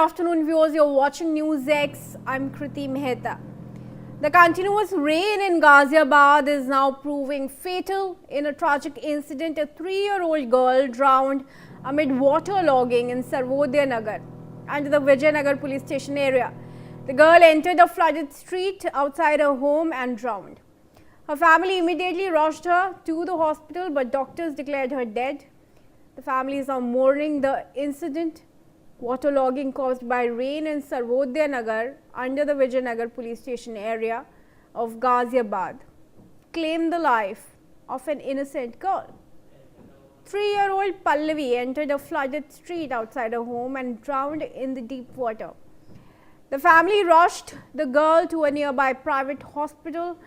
afternoon, viewers. You're watching News X. I'm Kriti Mehta. The continuous rain in Ghaziabad is now proving fatal. In a tragic incident, a 3-year-old girl drowned amid waterlogging in Sarvodaya Nagar under the Vijayanagar police station area. The girl entered a flooded street outside her home and drowned. Her family immediately rushed her to the hospital, but doctors declared her dead. The family is now mourning the incident. Waterlogging caused by rain in Sarvodaya Nagar under the Vijayanagar police station area of Ghaziabad claimed the life of an innocent girl. 3-year-old Pallavi entered a flooded street outside her home and drowned in the deep water. The family rushed the girl to a nearby private hospital,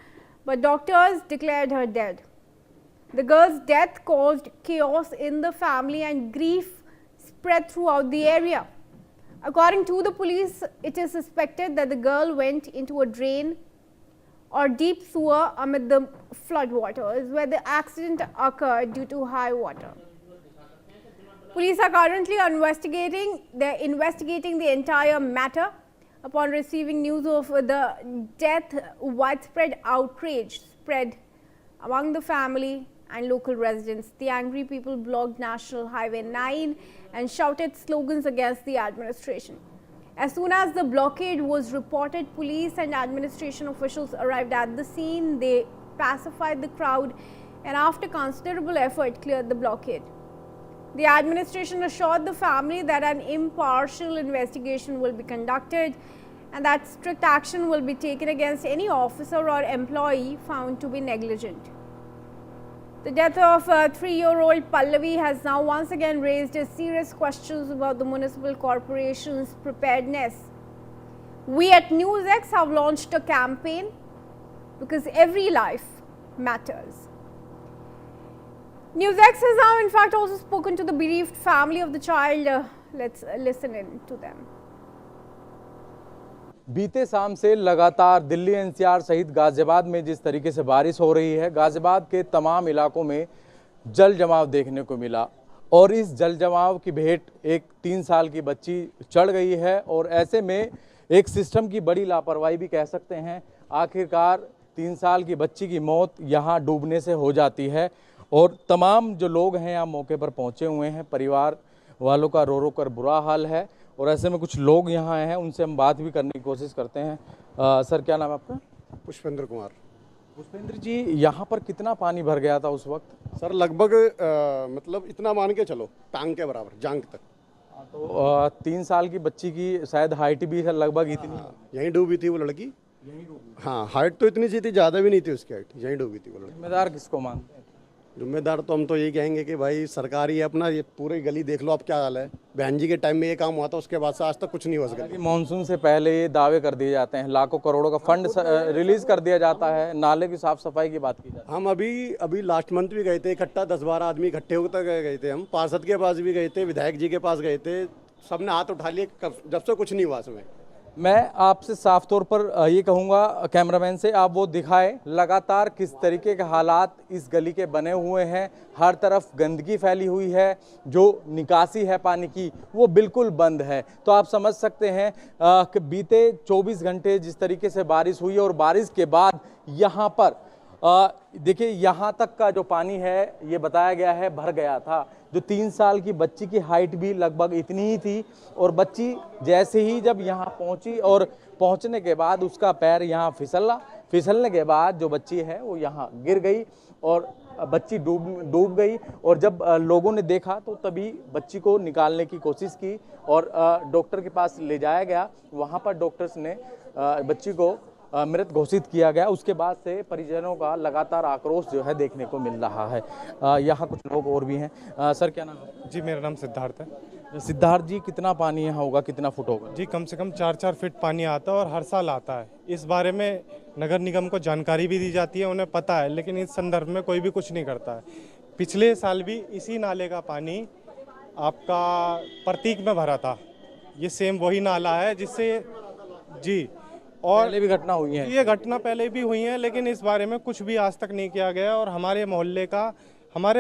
but doctors declared her dead. The girl's death caused chaos in the family and grief spread throughout the area. According to the police, it is suspected that the girl went into a drain or deep sewer amid the floodwaters, where the accident occurred due to high water. Police are currently investigating the entire matter. Upon receiving news of the death, widespread outrage spread among the family and local residents. The angry people blocked National Highway 9 and shouted slogans against the administration. As soon as the blockade was reported, police and administration officials arrived at the scene. They pacified the crowd and after considerable effort cleared the blockade. The administration assured the family that an impartial investigation will be conducted and that strict action will be taken against any officer or employee found to be negligent. The death of 3-year-old Pallavi has now once again raised serious questions about the municipal corporation's preparedness. We at News X have launched a campaign because every life matters. News X has now in fact also spoken to the bereaved family of the child. Let's listen in to them. बीते शाम से लगातार Delhi NCR सहित गाजियाबाद में जिस तरीके से बारिश हो रही है, गाजियाबाद के तमाम इलाकों में जल जमाव देखने को मिला और इस जल जमाव की भेंट एक 3 साल की बच्ची चढ़ गई है और ऐसे में एक सिस्टम की बड़ी लापरवाही भी कह सकते हैं। आखिरकार 3 साल की बच्ची की मौत यहाँ डूबने से हो जाती है और तमाम जो लोग हैं यहाँ मौके पर पहुँचे हुए हैं। परिवार वालों का रो रो कर बुरा हाल है और ऐसे में कुछ लोग यहाँ आए हैं, उनसे हम बात भी करने की कोशिश करते हैं। सर, क्या नाम है आपका? पुष्पेंद्र कुमार। पुष्पेंद्र जी, यहाँ पर कितना पानी भर गया था उस वक्त? सर लगभग मतलब इतना मान के चलो टांग के बराबर, जांग तक। तो 3 साल की बच्ची की शायद हाइट भी है लगभग इतनी। यहीं डूबी थी वो लड़की। यहीं डूबी? हाँ, हाइट तो इतनी सी थी, ज़्यादा भी नहीं थी उसकी हाइट। यहीं डूबी थी वो लड़की। जिम्मेदार किसको मानते हैं? जिम्मेदार तो हम तो यही कहेंगे कि भाई सरकार ही है अपना। ये पूरी गली देख लो आप, क्या हाल है। बहन जी के टाइम में ये काम हुआ था, उसके बाद से आज तक कुछ नहीं हुआ सका। मानसून से पहले ये दावे कर दिए जाते हैं, लाखों करोड़ों का फंड रिलीज कर दिया जाता है, नाले की साफ सफाई की बात की जाती है। हम अभी लास्ट मंथ भी गए थे, इकट्ठा 10-12 आदमी इकट्ठे होकर गए थे। हम पार्षद के पास भी गए थे, विधायक जी के पास गए थे, सबने हाथ उठा लिए, जब से कुछ नहीं हुआ उसमें। मैं आपसे साफ तौर पर ये कहूँगा कैमरामैन से, आप वो दिखाएं लगातार किस तरीके के हालात इस गली के बने हुए हैं। हर तरफ गंदगी फैली हुई है, जो निकासी है पानी की वो बिल्कुल बंद है। तो आप समझ सकते हैं कि बीते 24 घंटे जिस तरीके से बारिश हुई और बारिश के बाद यहाँ पर देखिए यहाँ तक का जो पानी है ये बताया गया है भर गया था। जो 3 साल की बच्ची की हाइट भी लगभग इतनी ही थी और बच्ची जैसे ही जब यहाँ पहुँची और पहुँचने के बाद उसका पैर यहाँ फिसलने के बाद जो बच्ची है वो यहाँ गिर गई और बच्ची डूब गई। और जब लोगों ने देखा तो तभी बच्ची को निकालने की कोशिश की और डॉक्टर के पास ले जाया गया। वहाँ पर डॉक्टर्स ने बच्ची को मृत घोषित किया गया। उसके बाद से परिजनों का लगातार आक्रोश जो है देखने को मिल रहा है। यहाँ कुछ लोग और भी हैं। सर, क्या नाम है? जी, मेरा नाम सिद्धार्थ है। सिद्धार्थ जी, कितना पानी यहाँ होगा, कितना फुट होगा? जी, कम से कम 4-4 फीट पानी आता है और हर साल आता है। इस बारे में नगर निगम को जानकारी भी दी जाती है, उन्हें पता है, लेकिन इस संदर्भ में कोई भी कुछ नहीं करता है। पिछले साल भी इसी नाले का पानी आपका प्रतीक में भरा था। ये सेम वही नाला है जिससे जी और पहले भी घटना हुई है। ये घटना पहले भी हुई है, लेकिन इस बारे में कुछ भी आज तक नहीं किया गया। और हमारे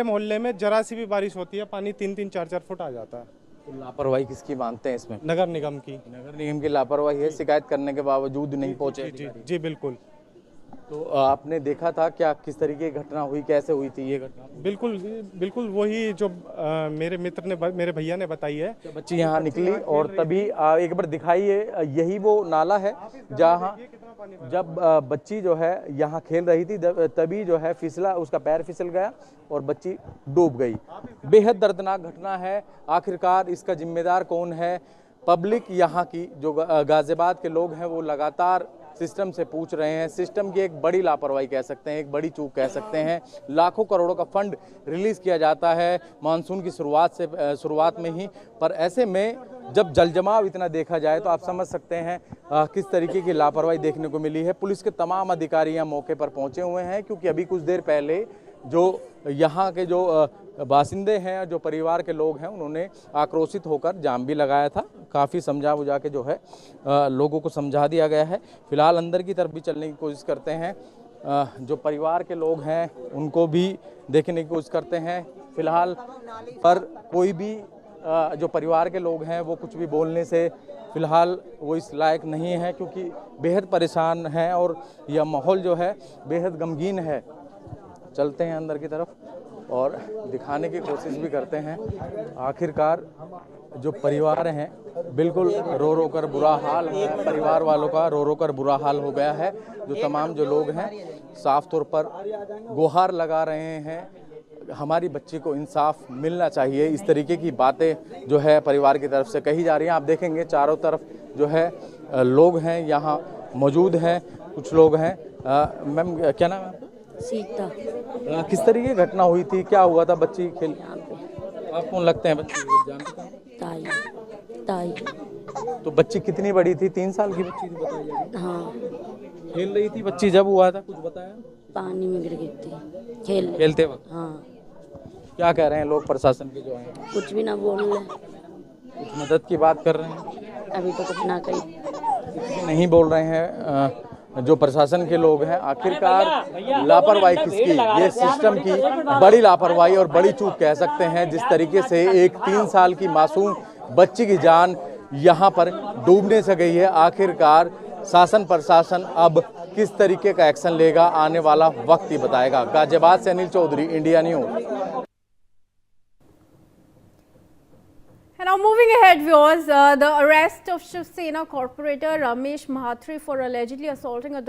मोहल्ले में जरा सी भी बारिश होती है पानी 3-3, 4-4 फुट आ जाता है। तो लापरवाही किसकी मानते हैं इसमें? नगर निगम की। नगर निगम की लापरवाही है, शिकायत करने के बावजूद नहीं पहुंचे जी अधिकारी। जी बिल्कुल। तो आपने देखा था क्या, किस तरीके की घटना हुई, कैसे हुई थी ये घटना? बिल्कुल बिल्कुल वही जो मेरे मित्र ने मेरे भैया ने बताई है। बच्ची यहाँ निकली और तभी एक बार दिखाइए, यही वो नाला है जहाँ जब बच्ची जो है यहाँ खेल रही थी तभी जो है फिसला, उसका पैर फिसल गया और बच्ची डूब गई। बेहद दर्दनाक घटना है। आखिरकार इसका जिम्मेदार कौन है? पब्लिक यहाँ की जो गाजियाबाद के लोग हैं वो लगातार सिस्टम से पूछ रहे हैं। सिस्टम की एक बड़ी लापरवाही कह सकते हैं, एक बड़ी चूक कह सकते हैं। लाखों करोड़ों का फंड रिलीज किया जाता है मानसून की शुरुआत में ही, पर ऐसे में जब जलजमाव इतना देखा जाए तो आप समझ सकते हैं किस तरीके की लापरवाही देखने को मिली है। पुलिस के तमाम अधिकारी यहाँ मौके पर पहुंचे हुए हैं, क्योंकि अभी कुछ देर पहले जो यहाँ के जो बासिंदे हैं, जो परिवार के लोग हैं, उन्होंने आक्रोशित होकर जाम भी लगाया था। काफ़ी समझा बुझा के जो है लोगों को समझा दिया गया है। फिलहाल अंदर की तरफ भी चलने की कोशिश करते हैं, जो परिवार के लोग हैं उनको भी देखने की कोशिश करते हैं। फिलहाल पर कोई भी जो परिवार के लोग हैं वो कुछ भी बोलने से फिलहाल वो इस लायक नहीं है, क्योंकि बेहद परेशान हैं और यह माहौल जो है बेहद गमगीन है। चलते हैं अंदर की तरफ और दिखाने की कोशिश भी करते हैं। आखिरकार जो परिवार हैं बिल्कुल रो रो कर बुरा हाल है, परिवार वालों का रो रो कर बुरा हाल हो गया है। जो तमाम जो लोग हैं साफ तौर पर गुहार लगा रहे हैं, हमारी बच्ची को इंसाफ मिलना चाहिए। इस तरीके की बातें जो है परिवार की तरफ से कही जा रही हैं। आप देखेंगे चारों तरफ जो है लोग हैं यहाँ मौजूद हैं, कुछ लोग हैं। मैम क्या नाम है आपका? सीता। किस तरीके की घटना हुई थी, क्या हुआ था? बच्ची खेल, आप कौन लगते हैं बच्ची? जानते हैं? ताई ताई। तो बच्ची कितनी बड़ी थी? 3 साल की बच्ची थी बताई जा रही है। हाँ, खेल रही थी बच्ची जब हुआ था, कुछ बताया? पानी में गिर गई थी खेलते वक्त। हाँ, क्या कह रहे हैं लोग प्रशासन के जो हैं? कुछ भी ना बोल रहे, कुछ मदद की बात कर रहे हैं? अभी तो कुछ ना कही। कुछ भी नहीं बोल रहे हैं जो प्रशासन के लोग हैं। आखिरकार लापरवाही किसकी? ये सिस्टम की बड़ी लापरवाही और बड़ी चूक कह सकते हैं। जिस तरीके से एक 3 साल की मासूम बच्ची की जान यहाँ पर डूबने से गई है, आखिरकार शासन प्रशासन अब किस तरीके का एक्शन लेगा, आने वाला वक्त ही बताएगा। गाजियाबाद से Anil Chaudhary, India News. And now moving ahead, viewers, the arrest of Shiv Sena corporator Ramesh Mahatri for allegedly assaulting a